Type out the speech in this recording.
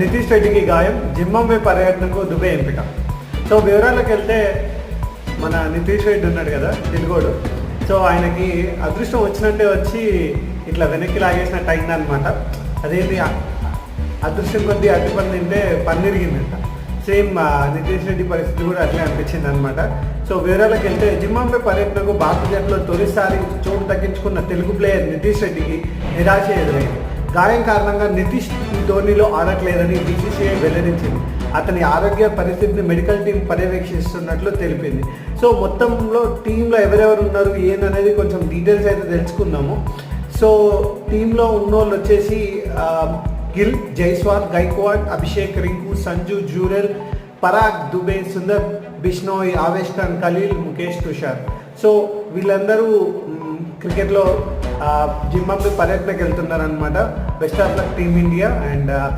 నితీష్ రెడ్డికి గాయం, జింబాబ్వే పర్యటనకు దుబే ఎంపిక. సో వివరాలకు వెళ్తే మన నితీష్ రెడ్డి ఉన్నాడు కదా తెలుగోడు. సో ఆయనకి అదృష్టం వచ్చినట్టే వచ్చి ఇట్లా వెనక్కి లాగేసినట్టు అయిందనమాట. అదేంటి అదృష్టం కొద్దీ అడ్డుపని తింటే పన్నిరిగిందంట. సేమ్ నితీష్ రెడ్డి పరిస్థితి కూడా అట్లే అనిపించింది అనమాట. సో వివరాలకు వెళ్తే జింబాబ్వే పర్యటనకు భారత జట్టులో తొలిసారి చోటు దక్కించుకున్న తెలుగు ప్లేయర్ నితీష్ రెడ్డికి నిరాశ ఎదురైంది. గాయం కారణంగా నితీష్ ఈ టోర్నీలో ఆడట్లేదని బీసీసీఐ వెల్లడించింది. అతని ఆరోగ్య పరిస్థితిని మెడికల్ టీం పర్యవేక్షిస్తున్నట్లు తెలిపింది. సో మొత్తంలో టీంలో ఎవరెవరు ఉన్నారు ఏందనేది కొంచెం డీటెయిల్స్ అయితే తెలుసుకుందాము. సో టీంలో ఉన్నోళ్ళు వచ్చేసి గిల్, జైస్వాల్, గైక్వాడ్, అభిషేక్, రింకు, సంజు, జూరెల్, పరాగ్, దుబే, సుందర్ బిష్నోయ్, ఆవేష్ ఖాన్, ఖలీల్, ముఖేష్, తుషార్. సో వీళ్ళందరూ క్రికెట్లో జింబాబ్వే పర్యటనకు వెళ్తున్నారనమాట. Best of luck team India. And